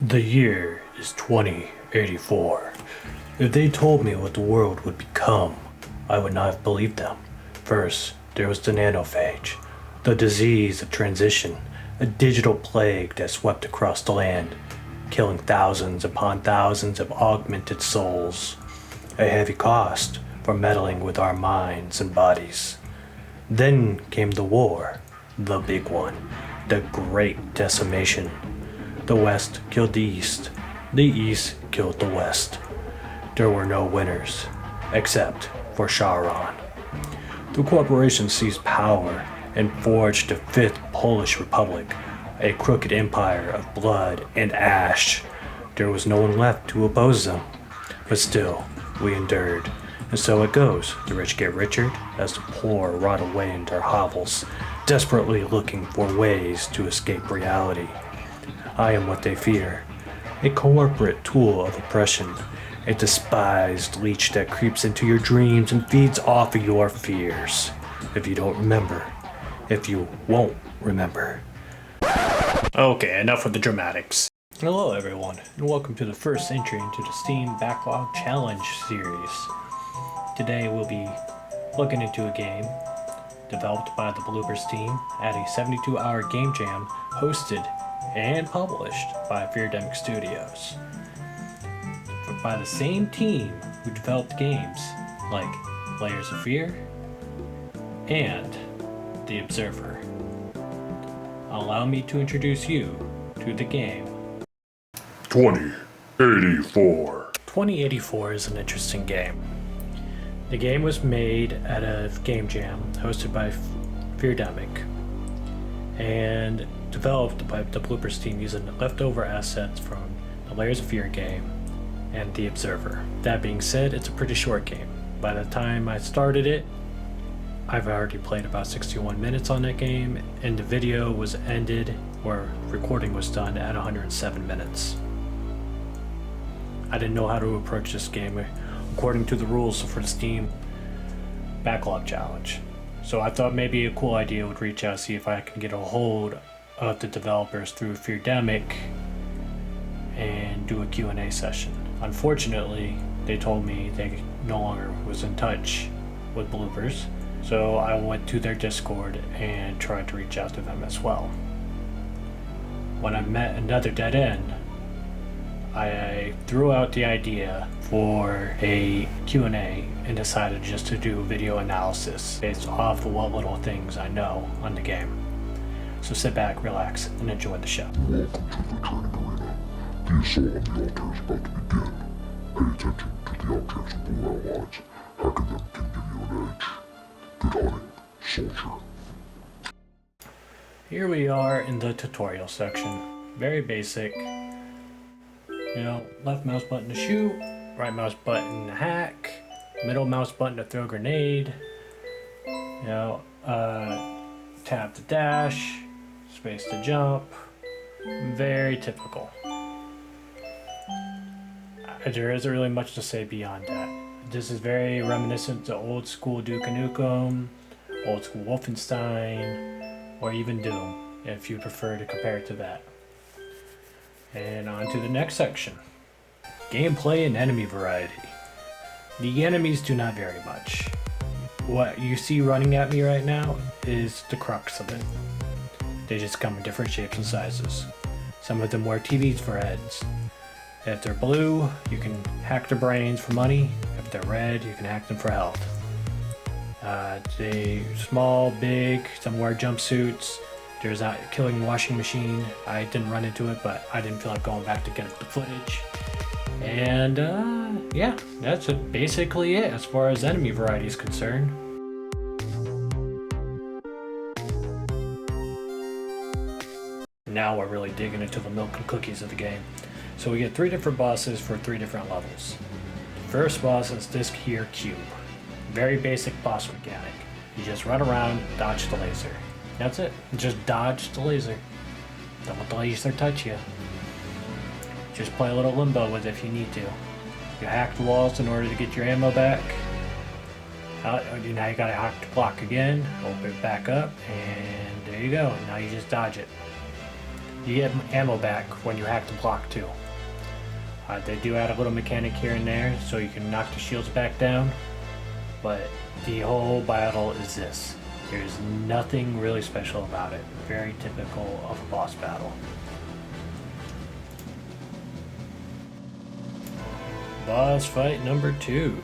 The year is 2084. If they told me what the world would become, I would not have believed them. First, there was the nanophage, the disease of transition, a digital plague that swept across the land, killing thousands upon thousands of augmented souls. A heavy cost for meddling with our minds and bodies. Then came the war, the big one, the great decimation. The West killed the East. The East killed the West. There were no winners, except for Sharon. The corporation seized power and forged the Fifth Polish Republic, a crooked empire of blood and ash. There was no one left to oppose them. But still, we endured. And so it goes. The rich get richer as the poor rot away in their hovels, desperately looking for ways to escape reality. I am what they fear, a corporate tool of oppression, a despised leech that creeps into your dreams and feeds off of your fears. If you don't remember, if you won't remember. Okay, enough with the dramatics. Hello everyone, and welcome to the first entry into the Steam Backlog Challenge series. Today we'll be looking into a game developed by the Bloobers team at a 72-hour game jam hosted and published by Feardemic Studios. By the same team who developed games like Layers of Fear and The Observer. Allow me to introduce you to the game 2084. 2084 is an interesting game. The game was made at a game jam hosted by Feardemic and developed by the Bloopers team using leftover assets from the Layers of Fear game and The Observer. That being said, it's a pretty short game. By the time I started it, I've already played about 61 minutes on that game, and the video was ended, or recording was done at 107 minutes. I didn't know how to approach this game according to the rules for the Steam Backlog Challenge. So I thought maybe a cool idea would reach out, see if I can get a hold of the developers through Feardemic and do a Q&A session. Unfortunately, they told me they no longer was in touch with Bloopers, so I went to their Discord and tried to reach out to them as well. When I met another dead end, I threw out the idea for a Q&A and decided just to do video analysis based off of what little things I know on the game. So sit back, relax, and enjoy the show. Welcome to the training arena. The assault on the altar is about to begin. Pay attention to the objects below our lines. Hacking them can give you an edge. Good hunting, soldier. Here we are in the tutorial section. Very basic. Left mouse button to shoot, right mouse button to hack, middle mouse button to throw a grenade, tab to dash, space to jump. Very typical. There isn't really much to say beyond that. This is very reminiscent to old school Duke Nukem, old school Wolfenstein, or even Doom, if you prefer to compare it to that. And on to the next section. Gameplay and enemy variety. The enemies do not vary much. What you see running at me right now is the crux of it. They just come in different shapes and sizes. Some of them wear TVs for heads. If they're blue, you can hack their brains for money. If they're red, you can hack them for health. They small, big, some wear jumpsuits. There's a killing washing machine. I didn't run into it, but I didn't feel like going back to get the footage. And yeah, that's basically it as far as enemy variety is concerned. Now we're really digging into the milk and cookies of the game. So we get 3 different bosses for 3 different levels. The first boss is this here cube. Very basic boss mechanic. You just run around, dodge the laser. That's it. Just dodge the laser. Don't let the laser touch you. Just play a little limbo with it if you need to. You hack the walls in order to get your ammo back. Now you gotta hack the block again, open it back up, and there you go. Now you just dodge it. You get ammo back when you hack the block too. They do add a little mechanic here and there so you can knock the shields back down, but the whole battle is this. There's nothing really special about it. Very typical of a boss battle. Boss fight number 2.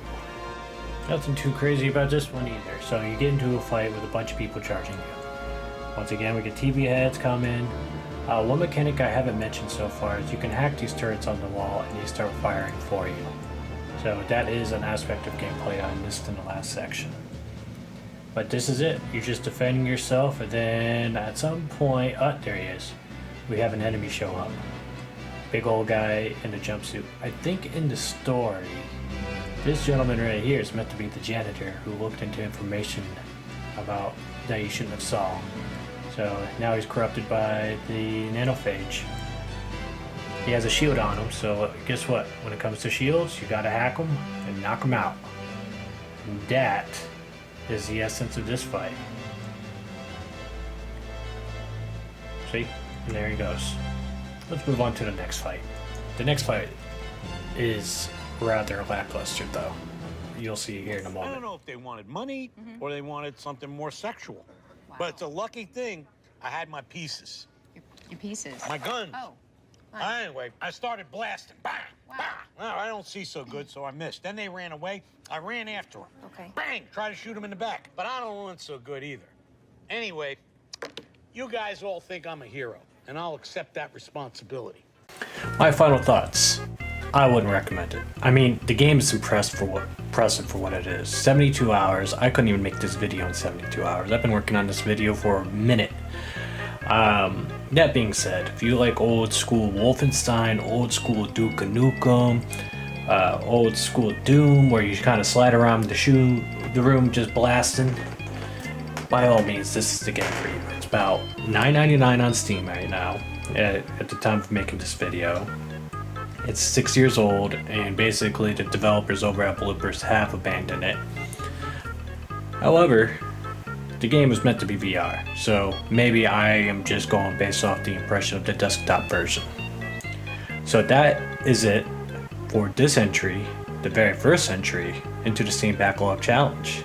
Nothing too crazy about this one either. So you get into a fight with a bunch of people charging you. Once again, we get TV heads come in. One mechanic I haven't mentioned so far is you can hack these turrets on the wall and they start firing for you. So that is an aspect of gameplay I missed in the last section. But this is it. You're just defending yourself, and then at some point, there he is. We have an enemy show up. Big old guy in a jumpsuit. I think in the story, this gentleman right here is meant to be the janitor who looked into information about that you shouldn't have saw. So now he's corrupted by the nanophage. He has a shield on him, so guess what? When it comes to shields, you gotta hack them and knock them out. And that is the essence of this fight. See? And there he goes. Let's move on to the next fight. The next fight is rather lackluster though. You'll see here in a moment. I don't know if they wanted money or they wanted something more sexual. Wow. But it's a lucky thing I had my pieces. Your pieces? My guns. Oh. Anyway, I started blasting. Bang! Wow. Bang! Well, I don't see so good, so I missed. Then they ran away. I ran after them. Okay. Bang! Try to shoot them in the back. But I don't run so good either. Anyway, you guys all think I'm a hero, and I'll accept that responsibility. My final thoughts. I wouldn't recommend it. I mean, the game is impressive for what it is. 72 hours. I couldn't even make this video in 72 hours. I've been working on this video for a minute. That being said, if you like old school Wolfenstein, old school Duke Nukem, old school Doom, where you kind of slide around the room just blasting, by all means, this is the game for you. It's about $9.99 on Steam right now, at the time of making this video. It's 6 years old, and basically the developers over at Bloopers have abandoned it. However, the game was meant to be VR, so maybe I am just going based off the impression of the desktop version. So that is it for this entry, the very first entry into the Steam Backlog Challenge.